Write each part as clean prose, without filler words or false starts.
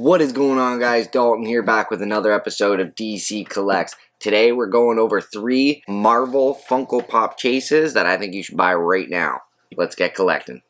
What is going on, guys? Dalton here, back with another episode of DC Collects. Today we're going over 3 Marvel Funko Pop chases that I think you should buy right now. Let's get collecting.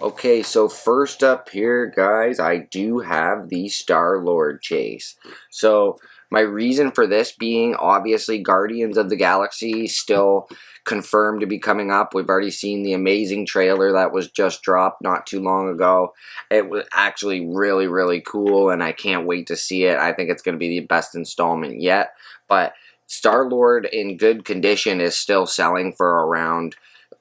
Okay, so first up here, guys, I do have the StarLord Chase. So my reason for this being, obviously, Guardians of the Galaxy still confirmed to be coming up. We've already seen the amazing trailer that was just dropped not too long ago. It was actually really, really cool, and I can't wait to see it. I think it's going to be the best installment yet. But StarLord in good condition is still selling for around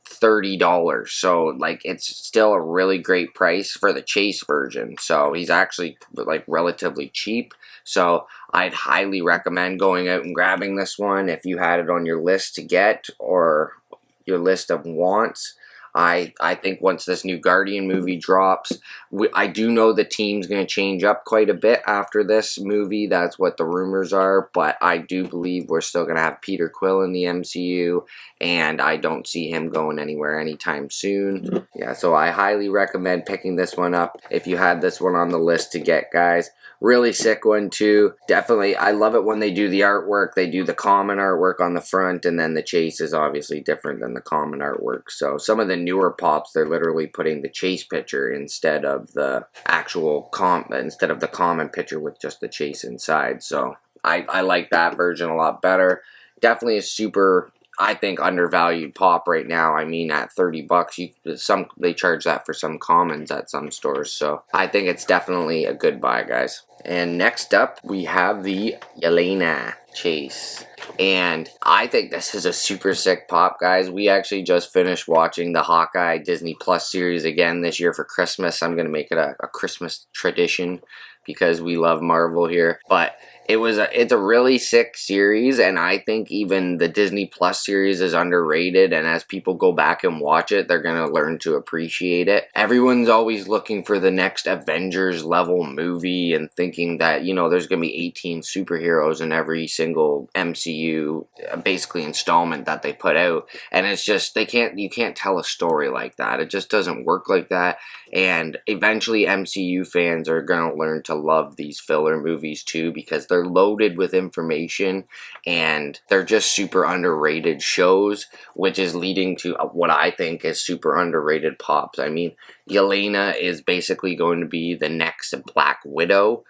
$30, so like it's still a really great price for the Chase version. So he's actually like relatively cheap, so I'd highly recommend going out and grabbing this one if you had it on your list to get or your list of wants. I think once this new Guardian movie drops, I do know the team's going to change up quite a bit after this movie. That's what the rumors are, but I do believe we're still going to have Peter Quill in the MCU, and I don't see him going anywhere anytime soon. Yeah, so I highly recommend picking this one up if you had this one on the list to get, guys. Really sick one too. Definitely, I love it when they do the artwork. They do the common artwork on the front, and then the Chase is obviously different than the common artwork. So some of the newer pops, they're literally putting the Chase picture instead of the actual instead of the common picture with just the Chase inside. So I like that version a lot better. Definitely a super, I think, undervalued pop right now. I mean, at $30, they charge that for some commons at some stores. So I think it's definitely a good buy, guys. And next up, we have the Elena Chase. And I think this is a super sick pop, guys. We actually just finished watching the Hawkeye Disney Plus series again this year for Christmas. I'm going to make it a Christmas tradition because we love Marvel here. But it's a really sick series, and I think even the Disney Plus series is underrated, and as people go back and watch it, they're going to learn to appreciate it. Everyone's always looking for the next Avengers level movie and thinking that, you know, there's going to be 18 superheroes in every single MCU basically installment that they put out, and it's just, you can't tell a story like that. It just doesn't work like that, and eventually MCU fans are going to learn to love these filler movies too, because they're loaded with information and they're just super underrated shows, which is leading to what I think is super underrated pops. I mean, Elena is basically going to be the next Black Widow,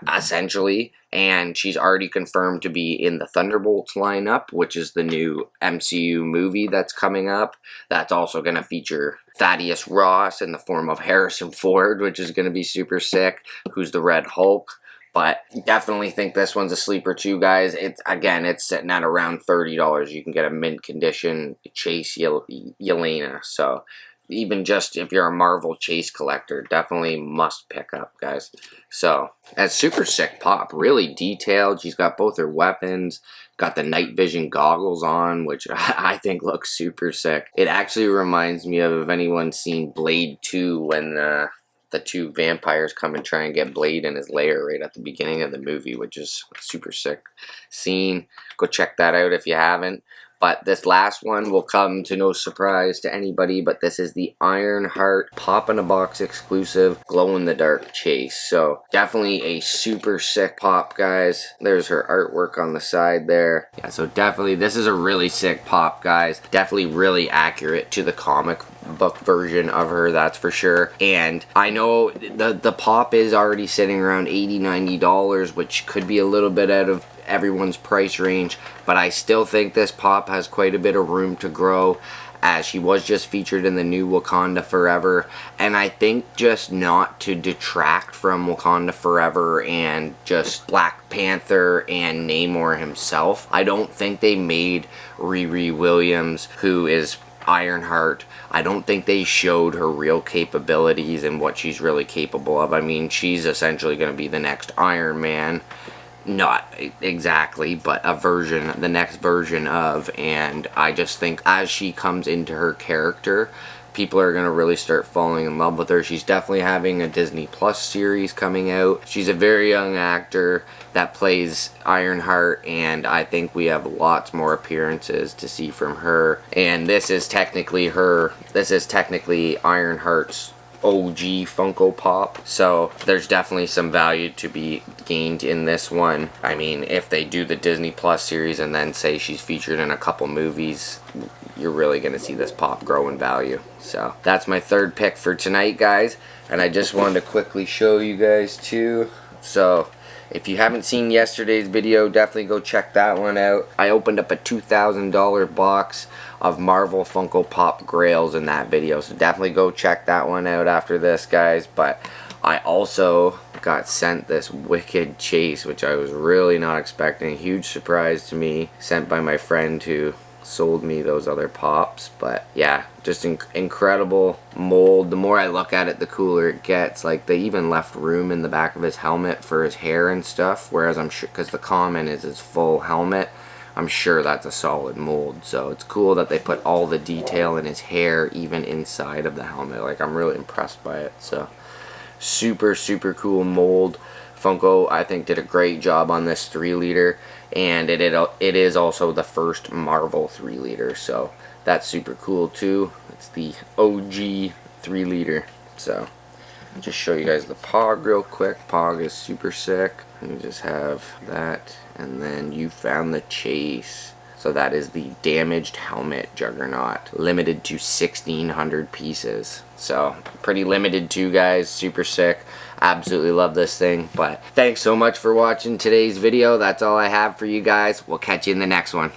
essentially, and she's already confirmed to be in the Thunderbolts lineup, which is the new MCU movie that's coming up. That's also going to feature Thaddeus Ross in the form of Harrison Ford, which is going to be super sick, who's the Red Hulk. But definitely think this one's a sleeper too, guys. It's sitting at around $30. You can get a mint condition Chase Elena. So even just if you're a Marvel Chase collector, definitely must pick up, guys. So that's super sick pop. Really detailed. She's got both her weapons. Got the night vision goggles on, which I think looks super sick. It actually reminds me of, if anyone's seen Blade 2, when the 2 vampires come and try and get Blade in his lair right at the beginning of the movie, which is a super sick scene. Go check that out if you haven't. But this last one will come to no surprise to anybody, but this is the Ironheart Pop-in-a-Box exclusive glow-in-the-dark Chase. So definitely a super sick pop, guys. There's her artwork on the side there. Yeah, so definitely this is a really sick pop, guys. Definitely really accurate to the comic book version of her, that's for sure. And I know the pop is already sitting around $80-$90, which could be a little bit out of everyone's price range, but I still think this pop has quite a bit of room to grow, as she was just featured in the new Wakanda Forever. And I think, just not to detract from Wakanda Forever and just Black Panther and Namor himself, I don't think they made Riri Williams, who is Ironheart, I don't think they showed her real capabilities and what she's really capable of. I mean, she's essentially going to be the next Iron Man. Not exactly, but the next version of, and I just think as she comes into her character, people are going to really start falling in love with her. She's definitely having a Disney Plus series coming out. She's a very young actor that plays Ironheart, and I think we have lots more appearances to see from her. And this is technically Ironheart's OG Funko Pop, so there's definitely some value to be gained in this one. I mean, if they do the Disney Plus series and then say she's featured in a couple movies, you're really gonna see this pop grow in value. So that's my third pick for tonight, guys, and I just wanted to quickly show you guys too. So if you haven't seen yesterday's video, definitely go check that one out. I opened up a $2,000 box of Marvel Funko Pop Grails in that video, so definitely go check that one out after this, guys. But I also got sent this wicked chase, which I was really not expecting. Huge surprise to me, sent by my friend who sold me those other pops. But yeah, just incredible mold. The more I look at it, the cooler it gets. Like, they even left room in the back of his helmet for his hair and stuff, whereas I'm sure, because the common is his full helmet, I'm sure that's a solid mold. So it's cool that they put all the detail in his hair even inside of the helmet. Like, I'm really impressed by it. So super cool mold. Funko, I think, did a great job on this 3-liter, and it is also the first Marvel 3-liter, so that's super cool too. It's the OG 3-liter. So I'll just show you guys the Pog real quick. Pog is super sick. You just have that, and then you found the chase. So that is the damaged helmet Juggernaut, limited to 1,600 pieces. So pretty limited too, guys. Super sick. Absolutely love this thing. But thanks so much for watching today's video. That's all I have for you guys. We'll catch you in the next one.